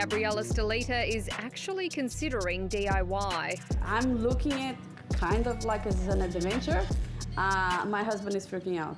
Gabriella Stelita is actually considering DIY. I'm looking at kind of like as an adventure. My husband is freaking out.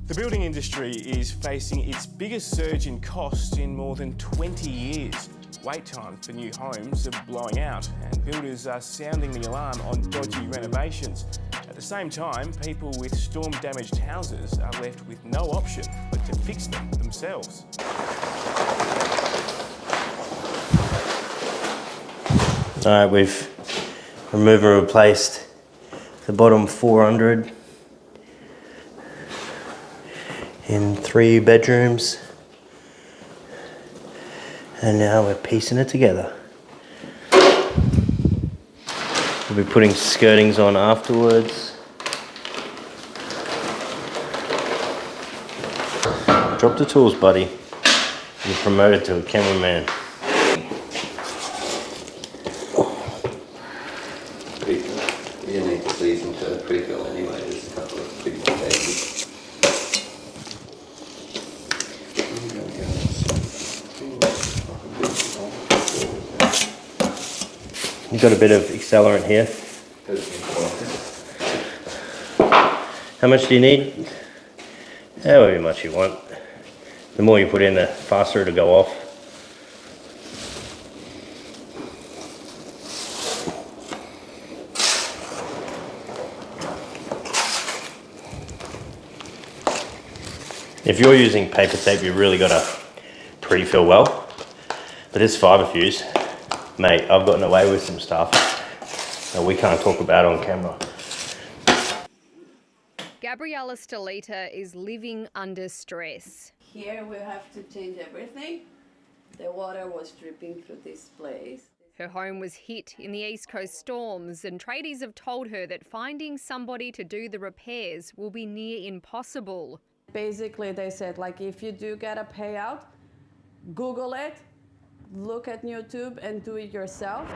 The building industry is facing its biggest surge in costs in more than 20 years. Wait times for new homes are blowing out and builders are sounding the alarm on dodgy renovations. At the same time, people with storm-damaged houses are left with no option but to fix them themselves. Alright, we've removed and replaced the bottom 400 in 3 bedrooms, and now we're piecing it together. We'll be putting skirtings on afterwards. Drop the tools, buddy. You're promoted to a cameraman. You need to season to pre-fill anyway, there's a couple of big cases. You've got a bit of accelerant here. How much do you need? However much you want. The more you put in, the faster it'll go off. If you're using paper tape, you've really got to pre-fill well. But this fibre fuse, mate, I've gotten away with some stuff that we can't talk about on camera. Gabriella Stelita is living under stress. Here we have to change everything. The water was dripping through this place. Her home was hit in the East Coast storms, and tradies have told her that finding somebody to do the repairs will be near impossible. Basically, they said, like, if you do get a payout, Google it, look at YouTube and do it yourself.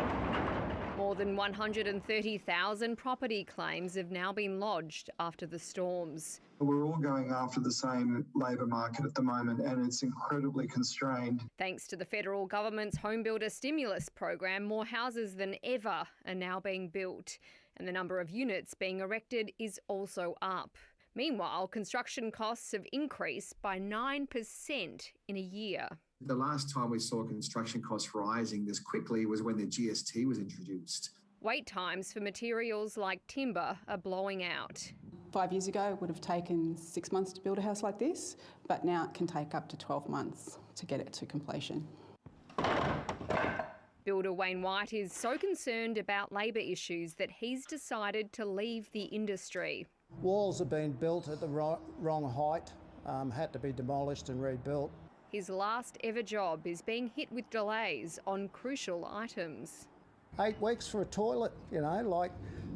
More than 130,000 property claims have now been lodged after the storms. We're all going after the same labour market at the moment, and it's incredibly constrained. Thanks to the federal government's home builder stimulus program, more houses than ever are now being built, and the number of units being erected is also up. Meanwhile, construction costs have increased by 9% in a year. The last time we saw construction costs rising this quickly was when the GST was introduced. Wait times for materials like timber are blowing out. 5 years ago, it would have taken 6 months to build a house like this, but now it can take up to 12 months to get it to completion. Builder Wayne White is so concerned about labour issues that he's decided to leave the industry. Walls have been built at the wrong height, had to be demolished and rebuilt. His last ever job is being hit with delays on crucial items. 8 weeks for a toilet, you know, like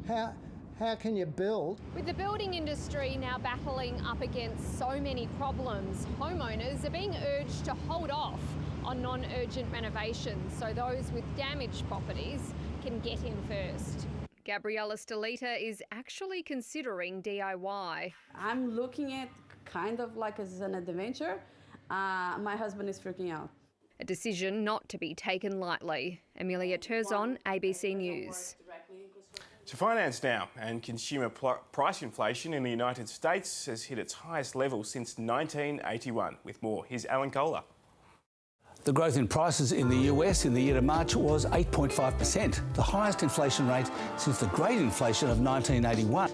how can you build? With the building industry now battling up against so many problems, homeowners are being urged to hold off on non-urgent renovations so those with damaged properties can get in first. Gabriella Stelita is actually considering DIY. I'm looking at kind of like as an adventure. My husband is freaking out. A decision not to be taken lightly. Amelia Terzon, ABC News. To finance now, and consumer price inflation in the United States has hit its highest level since 1981. With more, here's Alan Kohler. The growth in prices in the US in the year to March was 8.5%, the highest inflation rate since the Great Inflation of 1981.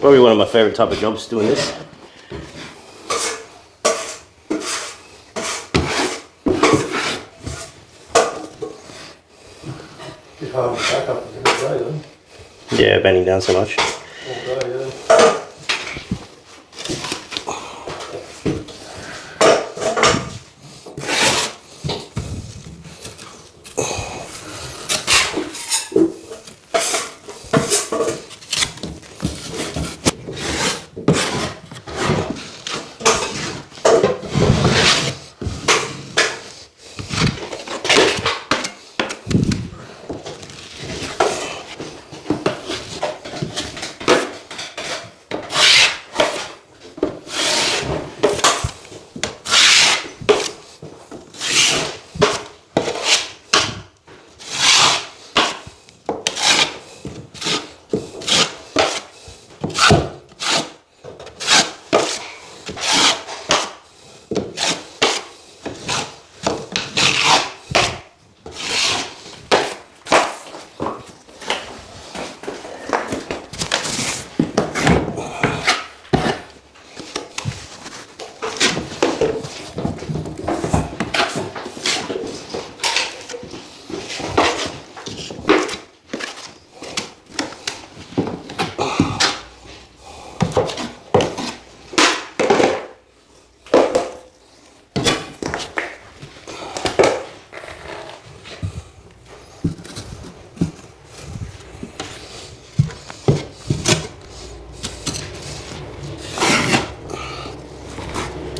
Probably one of my favourite type of jobs doing this. Yeah, bending down so much.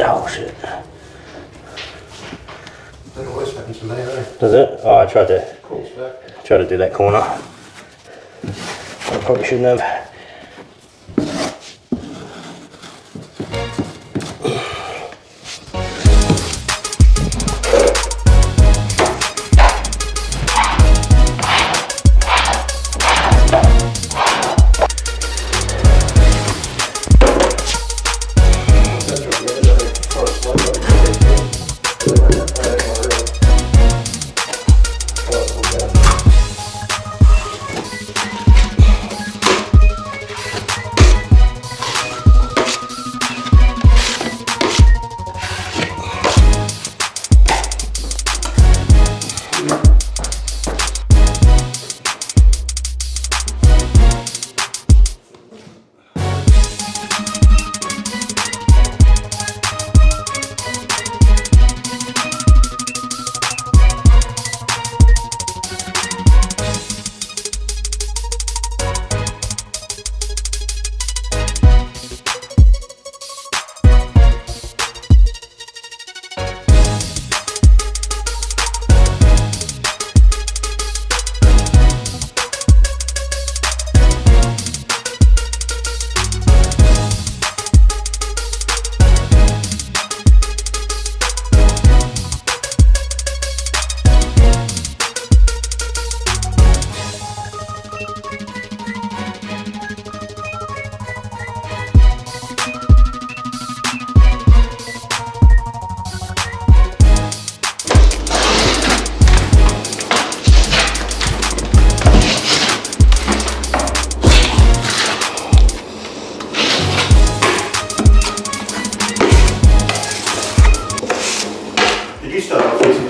Oh shit. That always happens to me, eh? Does it? Oh, I tried to do that corner. I probably shouldn't have.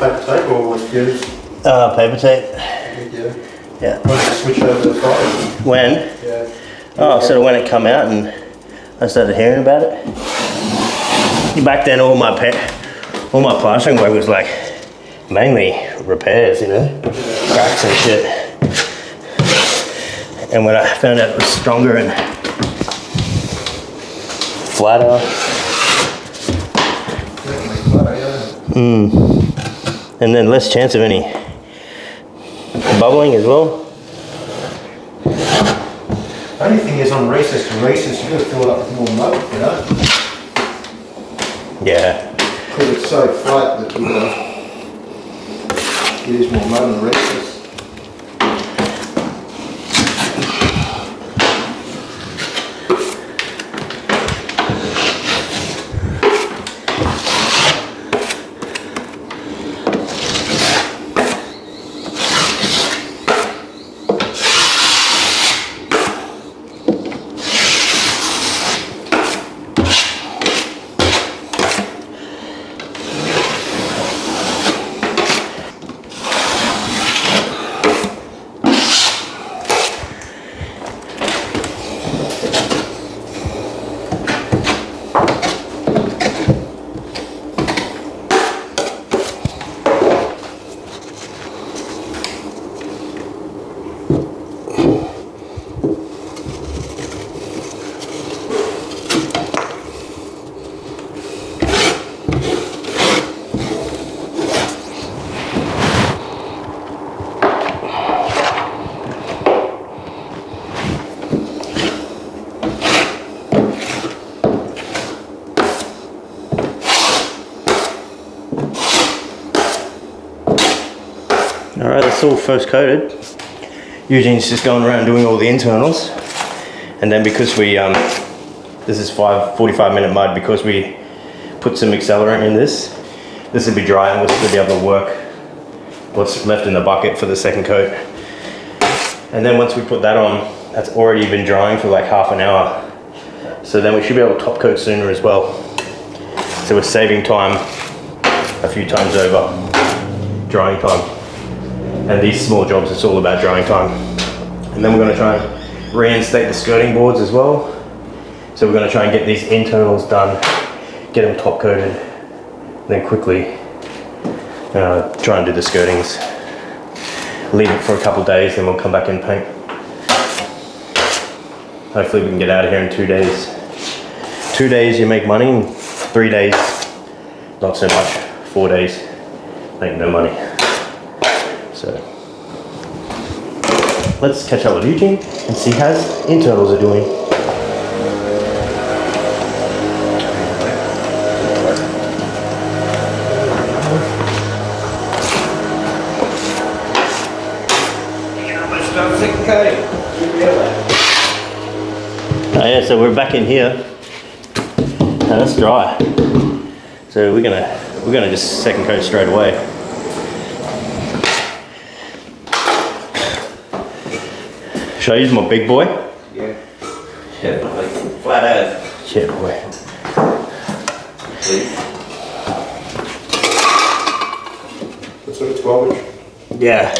Paper tape or was fused? Paper tape. Yeah. When did you switch over to the fire? When? Yeah. Oh, sort of when it come out and I started hearing about it. Back then, all my plastering work was like mainly repairs, you know, cracks and shit. And when I found out it was stronger and flatter. And then less chance of any bubbling as well. The only thing is on recess to recess, you've got to fill it up with more mud, you know? Yeah. Because it's so flat that you've got to use more mud on recess. it's all first coated, Eugene's just going around doing all the internals. And then because we, this is 45-minute mud, because we put some accelerant in this will be dry and we'll still be able to work what's left in the bucket for the second coat. And then once we put that on, that's already been drying for like half an hour. So then we should be able to top coat sooner as well. So we're saving time a few times over, drying time. And these small jobs, it's all about drying time. And then we're gonna try and reinstate the skirting boards as well. So we're gonna try and get these internals done, get them top coated, then quickly try and do the skirtings. Leave it for a couple of days, then we'll come back and paint. Hopefully we can get out of here in 2 days. 2 days you make money, 3 days not so much, 4 days make no money. So let's catch up with Eugene and see how his internals are doing. Oh yeah, so we're back in here. Now that's dry. So we're gonna just second coat straight away. Should I use my big boy? Yeah. Yeah, like flat earth. Yeah, boy. Please. That's sort of 12 inch. Yeah.